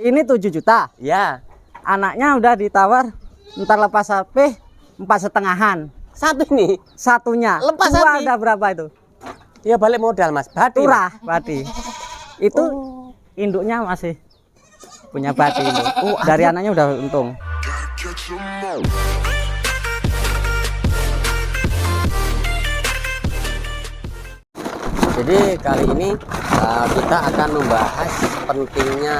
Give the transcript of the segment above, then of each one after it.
Ini 7 juta. Ya. Anaknya udah ditawar, ntar lepas HP 4,5-an. Satu nih. Satunya. Lepas Dua HP. udah berapa itu? Ya balik modal Mas. Bati. Turah, bati. Itu induknya masih punya bati induk. Dari anaknya udah untung. Jadi kali ini kita akan membahas pentingnya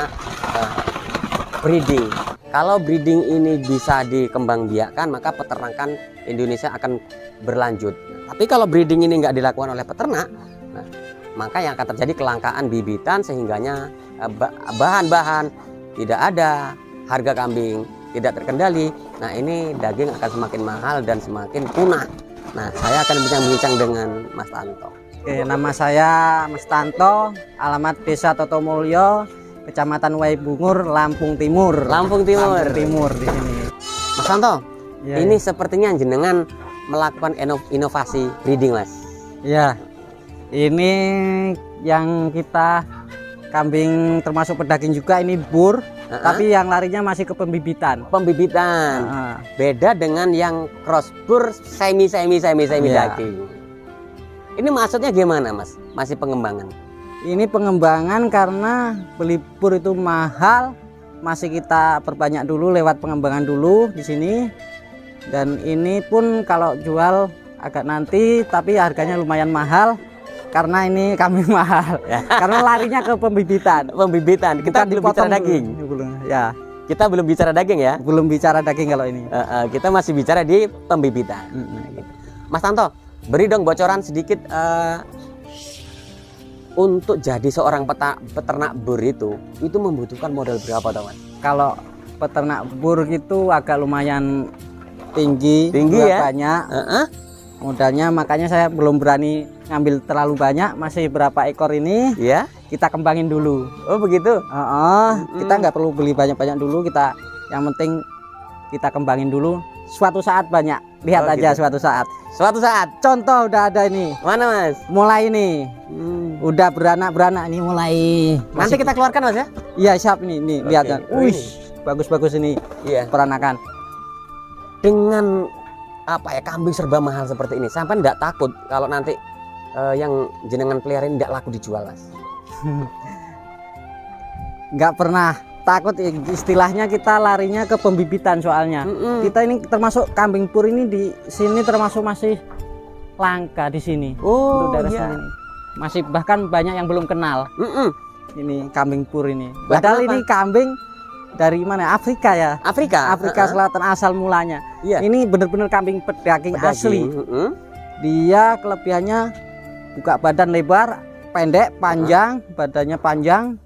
breeding. Kalau breeding ini bisa dikembangbiakkan, maka peternakan Indonesia akan berlanjut. Tapi kalau breeding ini nggak dilakukan oleh peternak, nah, maka yang akan terjadi kelangkaan bibitan, sehingganya bahan-bahan tidak ada, harga kambing tidak terkendali. Nah, ini daging akan semakin mahal dan semakin punah. Nah, saya akan bincang-bincang dengan Mas Tanto. Oke, nama saya Mas Tanto, alamat Desa Totomulyo, Kecamatan Waibungur, Lampung Timur. Lampung Timur. Lampung Timur di sini. Mas Tanto, Ya, ini sepertinya jenengan melakukan inovasi breeding, Mas. ya, ini yang kita kambing termasuk pedaging juga, ini bur, tapi yang larinya masih ke pembibitan. Pembibitan. Beda dengan yang cross bur semi Ya. daging. Ini maksudnya gimana, Mas? Masih pengembangan? Ini pengembangan karena beli bur itu mahal, masih kita perbanyak dulu lewat pengembangan dulu di sini. Dan ini pun kalau jual agak nanti, tapi harganya lumayan mahal karena ini kambing mahal. Karena larinya ke pembibitan. Pembibitan. Kita Bukan belum bicara daging. Ya, Kita belum bicara daging ya. belum bicara daging kalau ini. Kita masih bicara di pembibitan. Mas Tanto, beri dong bocoran sedikit untuk jadi seorang peternak bur itu membutuhkan modal berapa, toh, Mas? Kalau peternak bur gitu agak lumayan tinggi ya? banyak modalnya, makanya saya belum berani ngambil terlalu banyak. Masih berapa ekor ini Ya. kita kembangin dulu. Oh begitu. Kita nggak perlu beli banyak-banyak dulu, kita yang penting kita kembangin dulu. Suatu saat banyak, lihat aja gitu. suatu saat contoh udah ada ini, Mana, Mas? mulai ini udah beranak ini mulai. Nanti kita keluarkan, Mas ya. Iya siap nih lihat kan. Wih, bagus-bagus ini Iya. peranakan. Dengan apa ya, kambing serba mahal seperti ini, sampai enggak takut kalau nanti yang jenengan pelihara ini enggak laku dijual, Mas? Nggak pernah takut, istilahnya kita larinya ke pembibitan soalnya. Kita ini termasuk kambing pur ini di sini termasuk masih langka di sini. Oh, untuk daerah iya. sini masih, bahkan banyak yang belum kenal ini kambing pur ini. Lah, Padahal kenapa? ini kambing dari mana? Afrika ya. Afrika Selatan asal mulanya. Iya. Ini bener-bener kambing pedaging asli. Dia kelebihannya buka badan lebar, pendek, panjang, badannya panjang,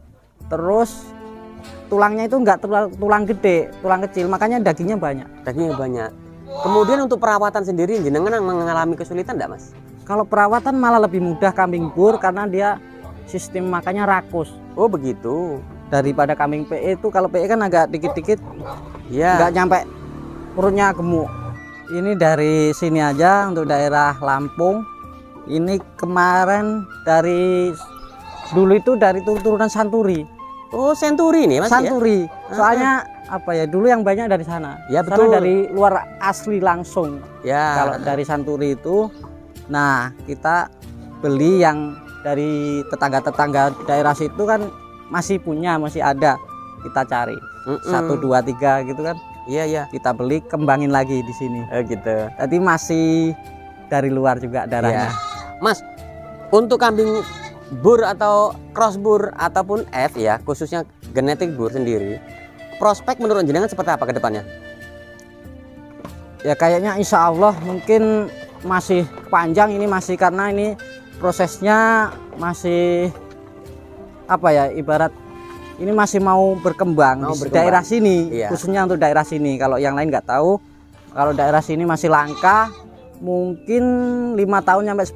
terus tulangnya itu enggak tulang gede, tulang kecil, makanya dagingnya banyak. Dagingnya banyak. Kemudian untuk perawatan sendiri, jenengan mengalami kesulitan enggak, Mas? Kalau perawatan malah lebih mudah kambing bur karena dia sistem makannya rakus. Oh begitu. Daripada kambing PE itu, kalau PE kan agak dikit-dikit, Ya. nggak nyampe perutnya gemuk. Ini dari sini aja untuk daerah Lampung. Ini kemarin dari dulu itu dari turunan Santuri. Oh, Senturi nih, Mas Santuri. Soalnya apa ya, dulu yang banyak dari sana. Ya, Sana betul. dari luar asli langsung. ya? Kalau dari Santuri itu, nah kita beli yang dari tetangga-tetangga daerah situ kan masih punya, masih ada, kita cari 1, 2, 3 gitu kan. Iya. Kita beli, kembangin lagi di sini. Oh gitu. Tadi masih dari luar juga darahnya. Mas, untuk kambing bur atau cross bur ataupun F ya, khususnya genetik bur sendiri, prospek menurut jenengan seperti apa ke depannya? Ya kayaknya insya Allah mungkin masih panjang ini, masih karena ini prosesnya masih apa ya, ibarat ini masih mau berkembang di daerah sini. Iya. Khususnya untuk daerah sini. Kalau yang lain nggak tahu. Kalau daerah sini masih langka, mungkin 5 tahun sampai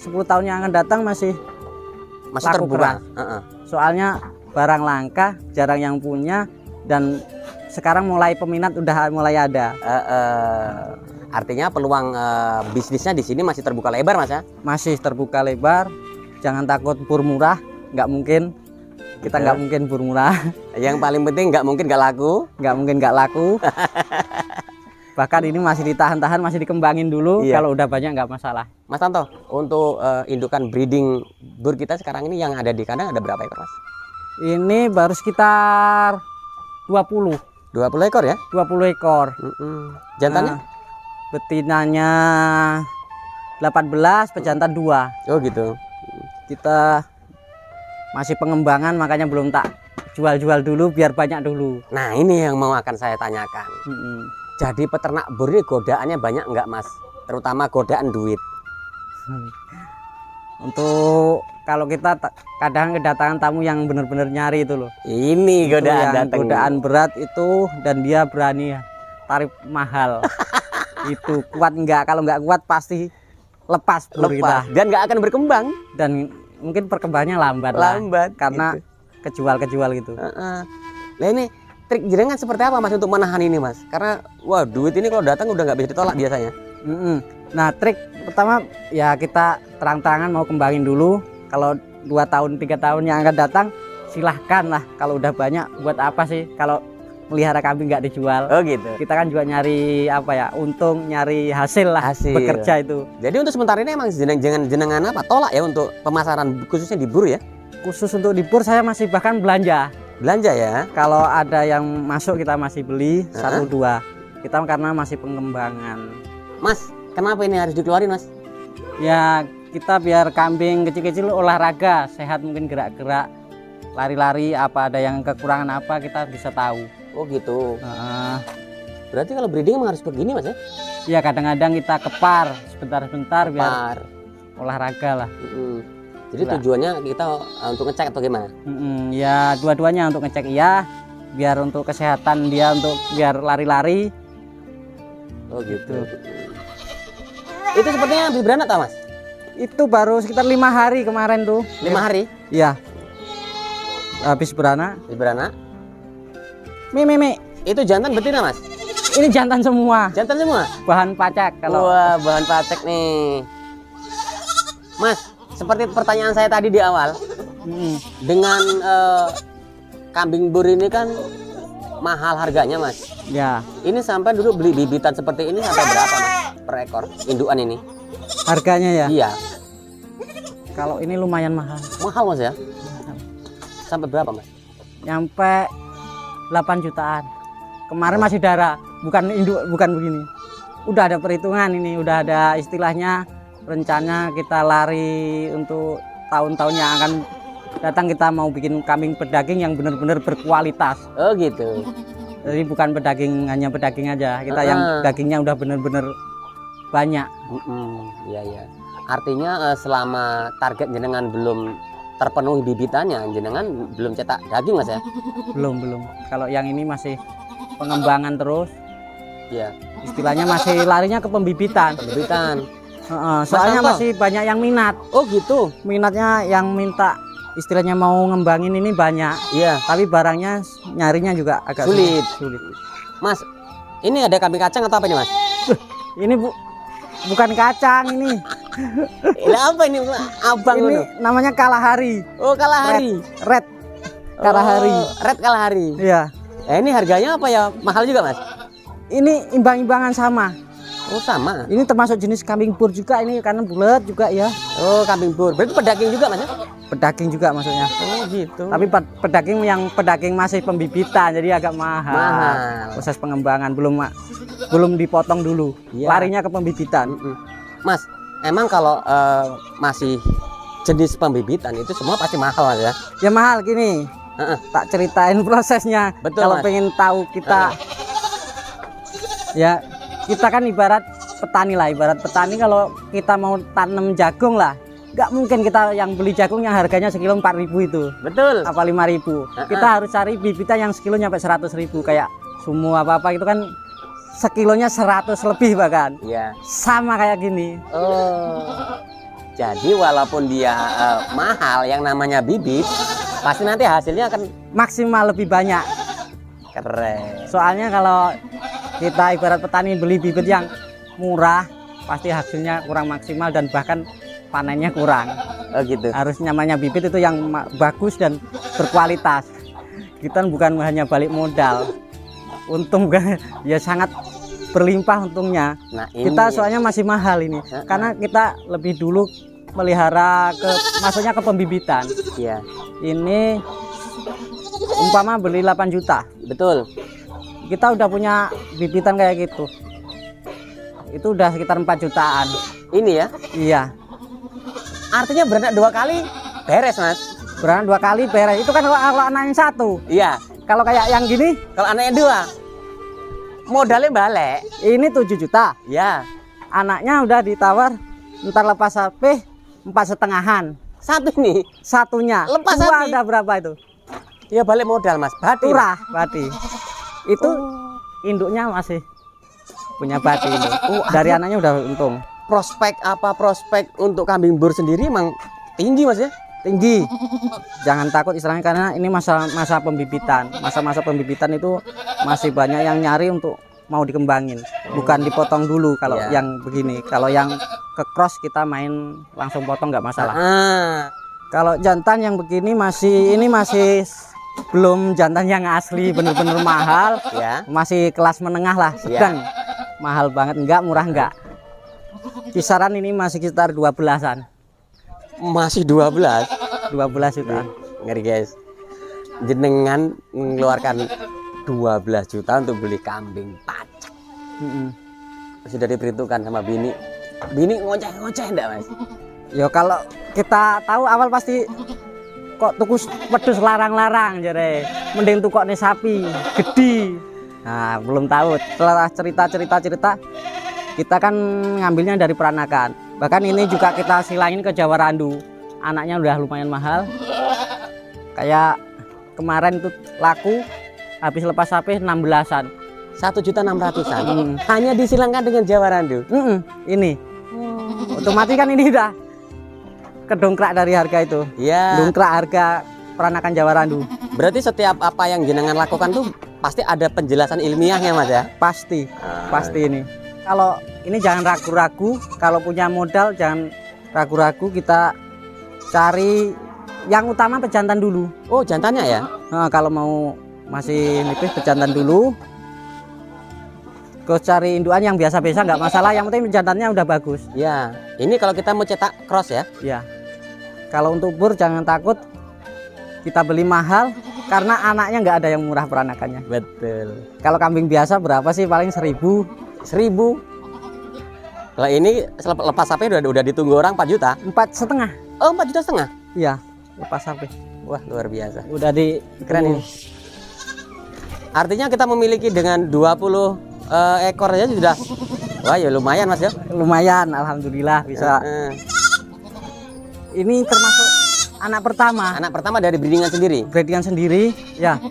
10 tahun yang akan datang masih laku terbuka. keras. Soalnya barang langka, jarang yang punya, dan sekarang mulai peminat udah mulai ada. Artinya peluang bisnisnya di sini masih terbuka lebar, Mas ya? Masih terbuka lebar. Jangan takut pur murah, nggak mungkin. Kita nggak mungkin bur murah. Yang paling penting nggak mungkin nggak laku. Nggak mungkin nggak laku. Bahkan ini masih ditahan-tahan, masih dikembangin dulu. Iya. Kalau udah banyak nggak masalah. Mas Tanto, untuk indukan breeding bur kita sekarang ini yang ada di kandang ada berapa ekor, Mas? Ini baru sekitar 20 ekor ya? 20 ekor. Jantannya? Nah, betinanya 18, pejantan 2. Oh gitu. Kita masih pengembangan, makanya belum tak jual-jual dulu biar banyak dulu. Nah ini yang mau akan saya tanyakan. Jadi peternak bur ini godaannya banyak nggak, Mas? Terutama godaan duit. Untuk kalau kita kadang kedatangan tamu yang benar-benar nyari itu loh. Ini Itu godaan yang datang. godaan berat itu, dan dia berani tarif mahal. Itu kuat nggak? Kalau nggak kuat pasti lepas bur kita. Dan nggak akan berkembang. Dan mungkin perkembangannya lambat lah, karena gitu. kejual gitu. Nah ini trik jenengan seperti apa, Mas, untuk menahan ini, Mas? Karena wah, duit ini kalau datang udah nggak bisa ditolak biasanya. Nah, trik pertama ya kita terang-terangan mau kembangin dulu. Kalau 2 tahun 3 tahun yang akan datang silahkan lah. Kalau udah banyak buat apa sih kalau melihara kambing nggak dijual? Oh gitu. Kita kan juga nyari apa ya, untung, nyari hasil lah, Hasil. bekerja itu. Jadi untuk sementara ini emang jenengan apa tolak ya untuk pemasaran khususnya di bur ya? Khusus untuk di bur saya masih bahkan belanja. Belanja ya? Kalau ada yang masuk kita masih beli 1-2. Kita karena masih pengembangan. Mas, kenapa ini harus dikeluarin, Mas? Ya kita biar kambing kecil-kecil olahraga, sehat, mungkin gerak-gerak, lari-lari, apa ada yang kekurangan apa kita bisa tahu. Oh gitu. Nah, Berarti kalau breeding emang harus begini, Mas ya? ya kadang-kadang kita kepar sebentar-sebentar biar Par. olahraga lah. Jadi Lah. tujuannya kita untuk ngecek atau gimana? Ya dua-duanya untuk ngecek, iya, biar untuk kesehatan dia, untuk biar lari-lari. Oh gitu. Itu sepertinya habis beranak, Mas? Itu baru sekitar 5 hari kemarin tuh. 5 hari? Iya. Habis beranak. Habis beranak. Mi. Itu jantan betina, Mas? Ini jantan semua. Jantan semua? Bahan pacak kalau. Wah, bahan pacek nih. Mas, seperti pertanyaan saya tadi di awal, dengan kambing bur ini kan mahal harganya, Mas. Ya. Ini sampai dulu beli bibitan seperti ini sampai berapa, Mas, per ekor indukan ini? Harganya ya. Iya. Kalau ini lumayan mahal. Mahal, Mas ya? Sampai berapa, Mas? Nyampe 8 jutaan. Kemarin masih darah, bukan induk, bukan begini. Udah ada perhitungan ini, udah ada istilahnya, rencana kita lari untuk tahun-tahun yang akan datang. Kita mau bikin kambing pedaging yang benar-benar berkualitas. Oh gitu. Jadi bukan pedaging, hanya pedaging aja. Kita yang dagingnya udah benar-benar banyak. Iya ya. Artinya selama target jenengan belum terpenuhi bibitannya, jenengan belum cetak daging, Mas ya? Belum. Kalau yang ini masih pengembangan terus. Iya. Istilahnya masih larinya ke pembibitan. Soalnya Mas, masih banyak yang minat. Oh gitu. Minatnya yang minta istilahnya mau ngembangin ini banyak. Iya. Tapi barangnya nyarinya juga agak Sulit. sulit. Mas, ini ada kambing kacang atau apa ini, Mas? Ini bukan kacang ini. Ini apa ini, abang Ini ini? namanya kalahari. Oh, kalahari. Red kalahari. Red kalahari. Iya. Ini harganya apa ya? Mahal juga, Mas? Ini imbang-imbangan sama. Oh, sama. Ini termasuk jenis kambing bur juga ini, karena bulat juga ya. Oh, kambing bur. Berarti pedaging juga, Mas? Pedaging juga maksudnya. Oh, gitu. Tapi pedaging masih pembibitan, jadi agak mahal. Proses pengembangan belum dipotong dulu. Iya. Larinya ke pembibitan. Mas, emang kalau masih jenis pembibitan itu semua pasti mahal, Mas ya? Ya mahal gini. Tak ceritain prosesnya. Betul, kalau Mas. pengen tahu kita, ya kita kan ibarat petani lah. Ibarat petani kalau kita mau tanam jagung lah, nggak mungkin kita yang beli jagung yang harganya sekilo 4.000 itu. Betul. Apa 5.000. Kita harus cari bibitan yang sekilo nyampe 100.000, kayak sumu apa-apa itu kan sekilonya 100 lebih bahkan. Iya. Sama kayak gini. Oh. Jadi walaupun dia mahal, yang namanya bibit, pasti nanti hasilnya akan Maksimal lebih banyak. keren. Soalnya kalau kita ibarat petani beli bibit yang murah, pasti hasilnya kurang maksimal dan bahkan panennya kurang. Oh gitu. Harus namanya bibit itu yang bagus dan berkualitas. Kita bukan hanya balik modal. Untung kan ya sangat berlimpah untungnya. Nah, ini Kita soalnya masih mahal ini. Karena kita lebih dulu melihara maksudnya ke pembibitan. Iya. Ini umpama beli 8 juta. Betul. Kita udah punya bibitan kayak gitu. Itu udah sekitar 4 jutaan. Ini ya. Iya. Artinya beranak 2 kali beres, Mas. Beranak 2 kali beres. Itu kan kalau anaknya 1. Iya. Kalau kayak yang gini, Kalau anaknya 2, modalnya balik. ini 7 juta. Ya. Anaknya udah ditawar, ntar lepas HP 4,5-an. Satu nih. Satunya. Lepas 2 HP. udah berapa itu? Ya balik modal, Mas. Bati. Turah, bati. Itu induknya masih punya bati itu. Dari anaknya udah untung. Prospek untuk kambing bur sendiri emang tinggi, Mas ya? Tinggi. Jangan takut istilahnya karena ini masa pembibitan. Masa-masa pembibitan itu masih banyak yang nyari untuk mau dikembangin. Bukan dipotong dulu kalau Iya. yang begini. Kalau yang ke cross kita main langsung potong nggak masalah. Kalau jantan yang begini masih belum jantan yang asli bener-bener mahal. Ya. Masih kelas menengah lah, sedang. Mahal banget enggak, murah enggak. Kisaran ini masih sekitar 12-an. Masih 12. 12 jutaan. Ngeri, guys. Jenengan mengeluarkan 12 juta untuk beli kambing pacak. Sudah diperhitungkan sama bini. Bini ngoceh-ngoceh enggak, Mas? Ya kalau kita tahu awal pasti kok tuku wedhus larang-larang jare. Mending tukokne sapi gede. Nah, belum tahu. Setelah cerita kita kan ngambilnya dari peranakan. Bahkan ini juga kita silangin ke Jawa Randu. Anaknya udah lumayan mahal. Kayak kemarin itu laku habis lepas HP 16-an. 1.600.000. Hanya disilangkan dengan Jawa Randu. Ini. Otomatis kan ini udah kedongkrak dari harga itu. Iya. Dongkrak harga peranakan Jawa Randu. Berarti setiap apa yang jenengan lakukan tuh pasti ada penjelasan ilmiahnya, Mas ya? Pasti ini. Kalau ini jangan ragu-ragu, kalau punya modal jangan ragu-ragu, kita cari yang utama pejantan dulu. Oh, jantannya ya? Nah, kalau mau masih nipis pejantan dulu. Terus cari induan yang biasa-biasa nggak masalah, yang penting pejantannya udah bagus. Ya. Ini kalau kita mau cetak cross ya? Ya. Kalau untuk bur jangan takut, kita beli mahal karena anaknya nggak ada yang murah peranakannya. Betul. Kalau kambing biasa berapa sih? Paling 1.000. 1.000. Kalau ini lepas sapi udah ditunggu orang 4 juta. 4,5. Oh, 4,5 juta. Iya, lepas sapi. Wah, luar biasa. Udah di Keren ini. Artinya kita memiliki dengan 20 ekor aja sudah. Wah, ya lumayan, Mas ya. Lumayan, alhamdulillah bisa. Ini termasuk anak pertama. Anak pertama dari breedingan sendiri. Breedingan sendiri, ya.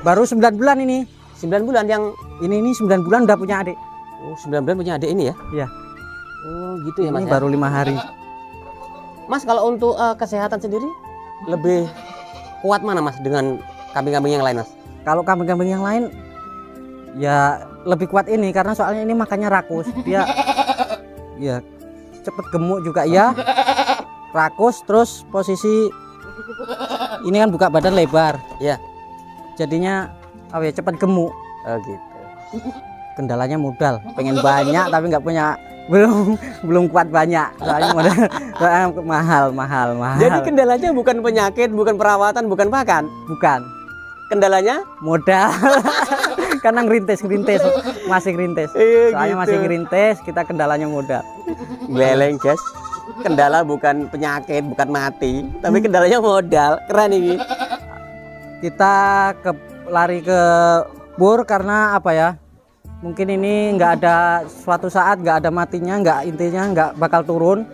Baru 9 bulan ini. 9 bulan yang ini 9 bulan udah punya adik. Oh, 9 bulan punya adik ini ya? Iya. Oh, gitu ya, Mas. Ini Ya? baru 5 hari. Mas, kalau untuk kesehatan sendiri lebih kuat mana, Mas, dengan kambing-kambing yang lain, Mas? Kalau kambing-kambing yang lain ya lebih kuat ini karena soalnya ini makannya rakus. Dia ya cepet gemuk juga ya. Rakus, terus posisi ini kan buka badan lebar. Iya. Jadinya cepet gemuk. Oh, gitu. Kendalanya modal, pengen banyak tapi nggak punya, belum kuat banyak. Soalnya modal mahal. Jadi kendalanya bukan penyakit, bukan perawatan, bukan pakan. Bukan. Kendalanya Modal. Karena ngerintis, masih ngerintis. Soalnya gitu. masih ngerintis, kita kendalanya modal. Geleng, guys. Kendala bukan penyakit, bukan mati, tapi kendalanya modal. Keren ini. Kita lari ke bur karena apa ya? Mungkin ini nggak ada suatu saat nggak ada matinya, intinya nggak bakal turun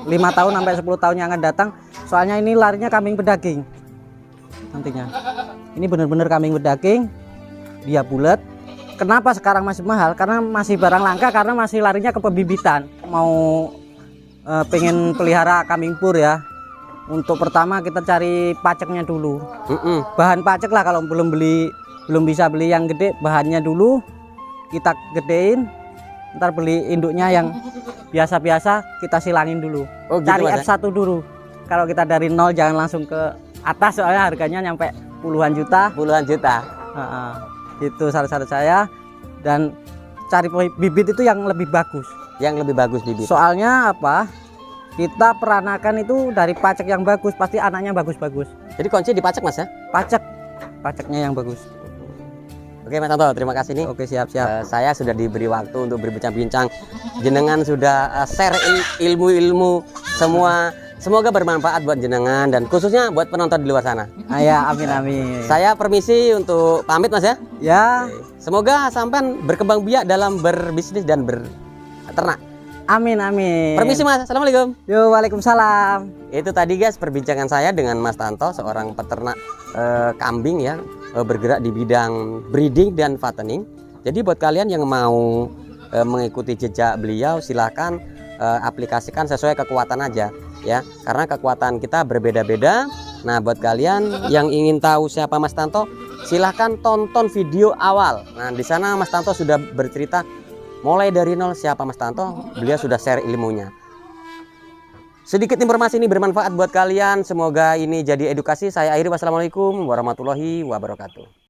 5 tahun sampai 10 tahun yang akan datang. Soalnya ini larinya kambing pedaging nantinya. Ini bener-bener kambing pedaging, dia bulat. Kenapa sekarang masih mahal? Karena masih barang langka, karena masih larinya ke pembibitan. Mau pengen pelihara kambing pur ya. Untuk pertama kita cari paceknya dulu. Bahan pacek lah, kalau belum bisa beli yang gede, bahannya dulu kita gedein, ntar beli induknya yang biasa-biasa kita silangin dulu. Oh, gitu, Cari Mas, F1 dulu. kalau kita dari nol jangan langsung ke atas, soalnya harganya nyampe puluhan juta. Puluhan juta. Itu saran-saran saya. Dan cari bibit itu yang lebih bagus. Yang lebih bagus bibit. Soalnya apa? Kita peranakan itu dari pacak yang bagus, pasti anaknya bagus-bagus. Jadi kunci dipacak Mas ya? Pacaknya yang bagus. Oke Mas Tanto, terima kasih nih. Oke, siap-siap. Saya sudah diberi waktu untuk berbincang-bincang. Jenengan sudah share ilmu-ilmu semua. Semoga bermanfaat buat jenengan dan khususnya buat penonton di luar sana. Ya, amin. Saya permisi untuk pamit Mas ya. Ya. Semoga sampean berkembang biak dalam berbisnis dan berternak. Amin. Permisi Mas. Assalamualaikum. Yo, waalaikumsalam. Itu tadi guys perbincangan saya dengan Mas Tanto, seorang peternak kambing ya, bergerak di bidang breeding dan fattening. Jadi buat kalian yang mau mengikuti jejak beliau, silahkan aplikasikan sesuai kekuatan aja ya, karena kekuatan kita berbeda-beda. Nah buat kalian yang ingin tahu siapa Mas Tanto, silahkan tonton video awal. Nah di sana Mas Tanto sudah bercerita mulai dari nol siapa Mas Tanto, beliau sudah share ilmunya. Sedikit informasi ini bermanfaat buat kalian, semoga ini jadi edukasi. Saya akhiri, wassalamualaikum warahmatullahi wabarakatuh.